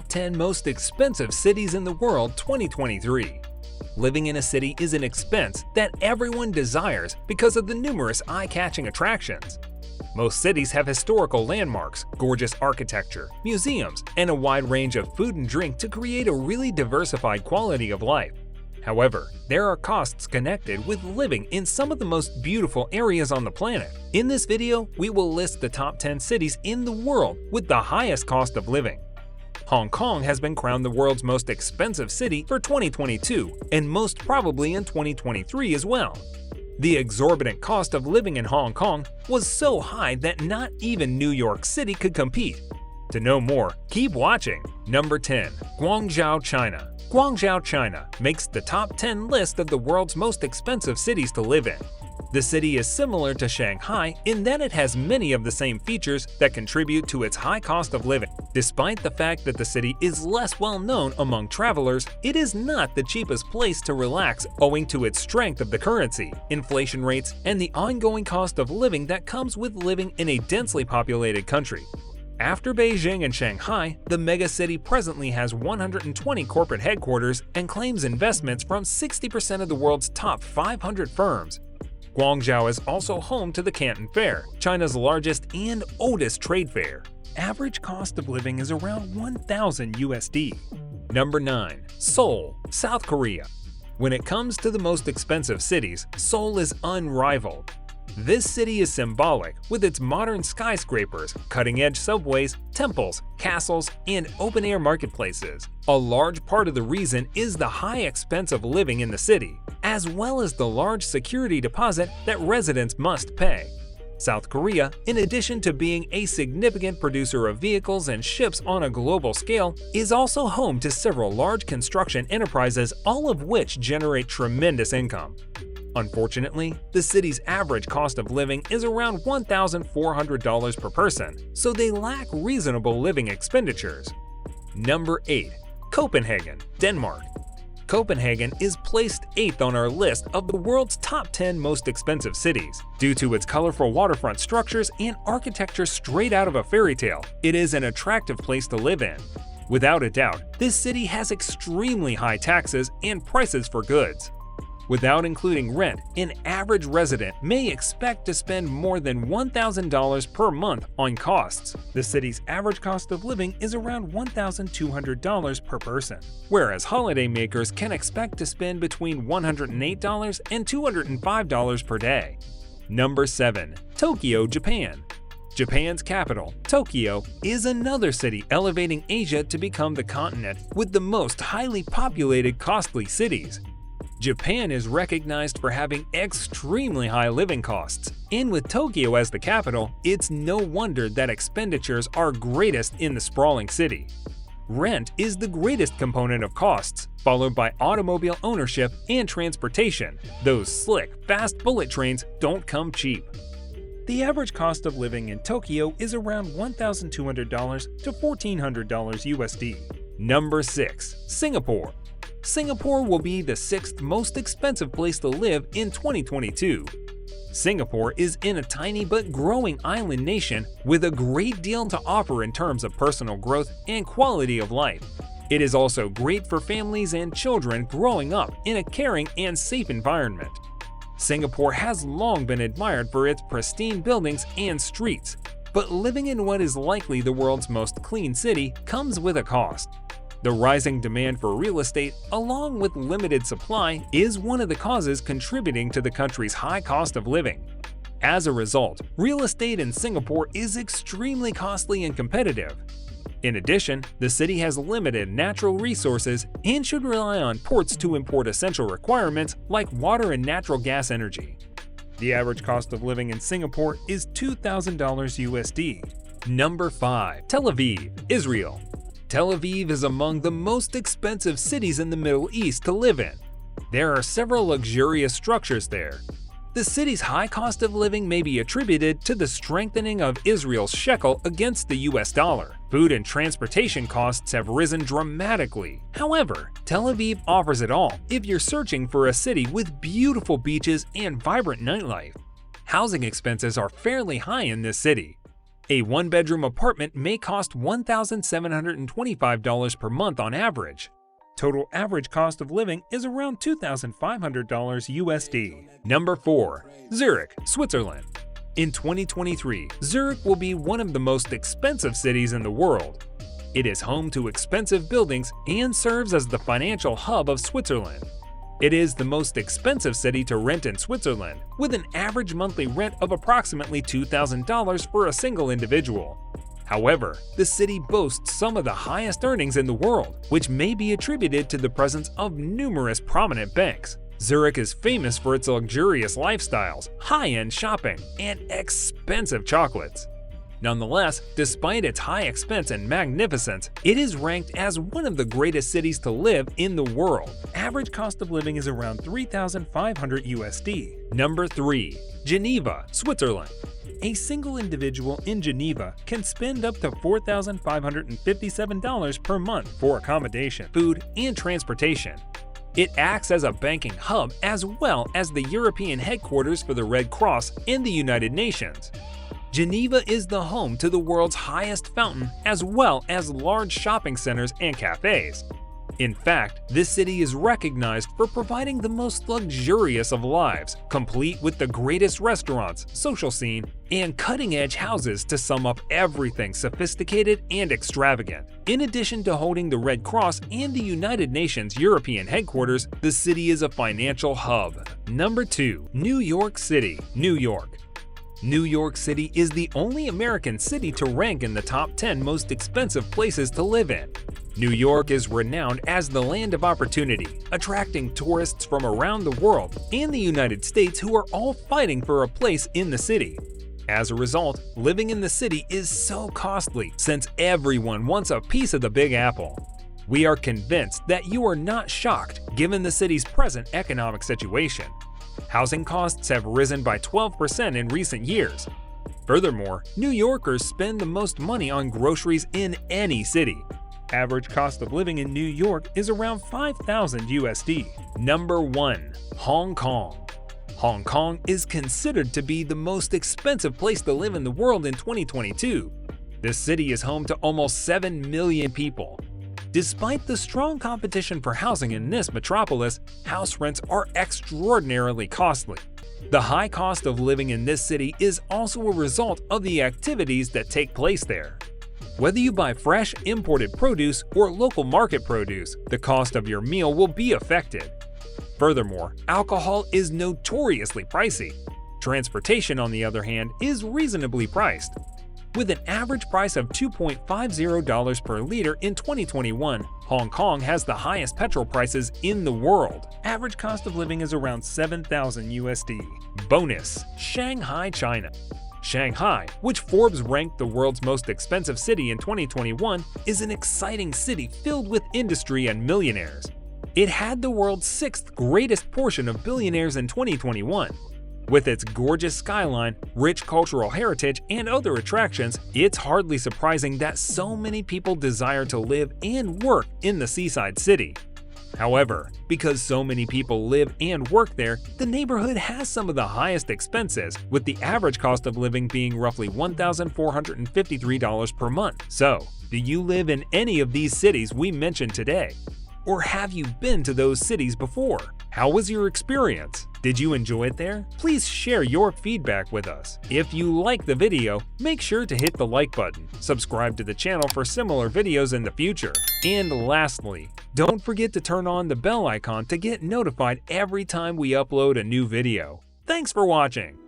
10 most expensive cities in the world 2023. Living in a city is an expense that everyone desires because of the numerous eye-catching attractions. Most cities have historical landmarks, gorgeous architecture, museums, and a wide range of food and drink to create a really diversified quality of life. However, there are costs connected with living in some of the most beautiful areas on the planet. In this video, we will list the top 10 cities in the world with the highest cost of living. Hong Kong has been crowned the world's most expensive city for 2022 and most probably in 2023 as well. The exorbitant cost of living in Hong Kong was so high that not even New York City could compete. To know more, keep watching. Number 10. Guangzhou, China. Guangzhou, China makes the top 10 list of the world's most expensive cities to live in. The city is similar to Shanghai in that it has many of the same features that contribute to its high cost of living. Despite the fact that the city is less well known among travelers, it is not the cheapest place to relax owing to its strength of the currency, inflation rates, and the ongoing cost of living that comes with living in a densely populated country. After Beijing and Shanghai, the megacity presently has 120 corporate headquarters and claims investments from 60% of the world's top 500 firms. Guangzhou is also home to the Canton Fair, China's largest and oldest trade fair. Average cost of living is around 1,000 USD. Number 9. Seoul, South Korea. When it comes to the most expensive cities, Seoul is unrivaled. This city is symbolic with its modern skyscrapers, cutting-edge subways, temples, castles, and open-air marketplaces. A large part of the reason is the high expense of living in the city, as well as the large security deposit that residents must pay. South Korea, in addition to being a significant producer of vehicles and ships on a global scale, is also home to several large construction enterprises, all of which generate tremendous income. Unfortunately, the city's average cost of living is around $1,400 per person, so they lack reasonable living expenditures. Number 8. Copenhagen, Denmark. Copenhagen is placed 8th on our list of the world's top 10 most expensive cities. Due to its colorful waterfront structures and architecture straight out of a fairy tale, it is an attractive place to live in. Without a doubt, this city has extremely high taxes and prices for goods. Without including rent, an average resident may expect to spend more than $1,000 per month on costs. The city's average cost of living is around $1,200 per person, whereas holidaymakers can expect to spend between $108 and $205 per day. Number 7. Tokyo, Japan. Japan's capital, Tokyo, is another city elevating Asia to become the continent with the most highly populated costly cities. Japan is recognized for having extremely high living costs, and with Tokyo as the capital, it's no wonder that expenditures are greatest in the sprawling city. Rent is the greatest component of costs, followed by automobile ownership and transportation. Those slick, fast bullet trains don't come cheap. The average cost of living in Tokyo is around $1,200 to $1,400 USD. Number 6. Singapore. Singapore will be the 6th most expensive place to live in 2022. Singapore is in a tiny but growing island nation with a great deal to offer in terms of personal growth and quality of life. It is also great for families and children growing up in a caring and safe environment. Singapore has long been admired for its pristine buildings and streets, but living in what is likely the world's most clean city comes with a cost. The rising demand for real estate, along with limited supply, is one of the causes contributing to the country's high cost of living. As a result, real estate in Singapore is extremely costly and competitive. In addition, the city has limited natural resources and should rely on ports to import essential requirements like water and natural gas energy. The average cost of living in Singapore is $2,000 USD. Number 5. Tel Aviv, Israel. Tel Aviv is among the most expensive cities in the Middle East to live in. There are several luxurious structures there. The city's high cost of living may be attributed to the strengthening of Israel's shekel against the US dollar. Food and transportation costs have risen dramatically. However, Tel Aviv offers it all if you're searching for a city with beautiful beaches and vibrant nightlife. Housing expenses are fairly high in this city. A one-bedroom apartment may cost $1,725 per month on average. Total average cost of living is around $2,500 USD. Number 4. Zurich, Switzerland. In 2023, Zurich will be one of the most expensive cities in the world. It is home to expensive buildings and serves as the financial hub of Switzerland. It is the most expensive city to rent in Switzerland, with an average monthly rent of approximately $2,000 for a single individual. However, the city boasts some of the highest earnings in the world, which may be attributed to the presence of numerous prominent banks. Zurich is famous for its luxurious lifestyles, high-end shopping, and expensive chocolates. Nonetheless, despite its high expense and magnificence, it is ranked as one of the greatest cities to live in the world. Average cost of living is around $3,500 USD. Number 3. Geneva, Switzerland. A single individual in Geneva can spend up to $4,557 per month for accommodation, food, and transportation. It acts as a banking hub as well as the European headquarters for the Red Cross and the United Nations. Geneva is the home to the world's highest fountain as well as large shopping centers and cafes. In fact, this city is recognized for providing the most luxurious of lives, complete with the greatest restaurants, social scene, and cutting-edge houses to sum up everything sophisticated and extravagant. In addition to holding the Red Cross and the United Nations European headquarters, the city is a financial hub. Number 2. New York City, New York. New York City is the only American city to rank in the top 10 most expensive places to live in. New York is renowned as the land of opportunity, attracting tourists from around the world and the United States who are all fighting for a place in the city. As a result, living in the city is so costly since everyone wants a piece of the Big Apple. We are convinced that you are not shocked given the city's present economic situation. Housing costs have risen by 12% in recent years. Furthermore, New Yorkers spend the most money on groceries in any city. Average cost of living in New York is around $5,000 USD. Number 1. Hong Kong. Hong Kong is considered to be the most expensive place to live in the world in 2022. This city is home to almost 7 million people. Despite the strong competition for housing in this metropolis, house rents are extraordinarily costly. The high cost of living in this city is also a result of the activities that take place there. Whether you buy fresh, imported produce or local market produce, the cost of your meal will be affected. Furthermore, alcohol is notoriously pricey. Transportation, on the other hand, is reasonably priced. With an average price of $2.50 per liter in 2021, Hong Kong has the highest petrol prices in the world. Average cost of living is around $7,000 USD. Bonus: Shanghai, China. Shanghai, which Forbes ranked the world's most expensive city in 2021, is an exciting city filled with industry and millionaires. It had the world's 6th greatest portion of billionaires in 2021. With its gorgeous skyline, rich cultural heritage, and other attractions, it's hardly surprising that so many people desire to live and work in the seaside city. However, because so many people live and work there, the neighborhood has some of the highest expenses, with the average cost of living being roughly $1,453 per month. So, do you live in any of these cities we mentioned today? Or have you been to those cities before? How was your experience? Did you enjoy it there? Please share your feedback with us. If you like the video, make sure to hit the like button, subscribe to the channel for similar videos in the future. And lastly, don't forget to turn on the bell icon to get notified every time we upload a new video. Thanks for watching!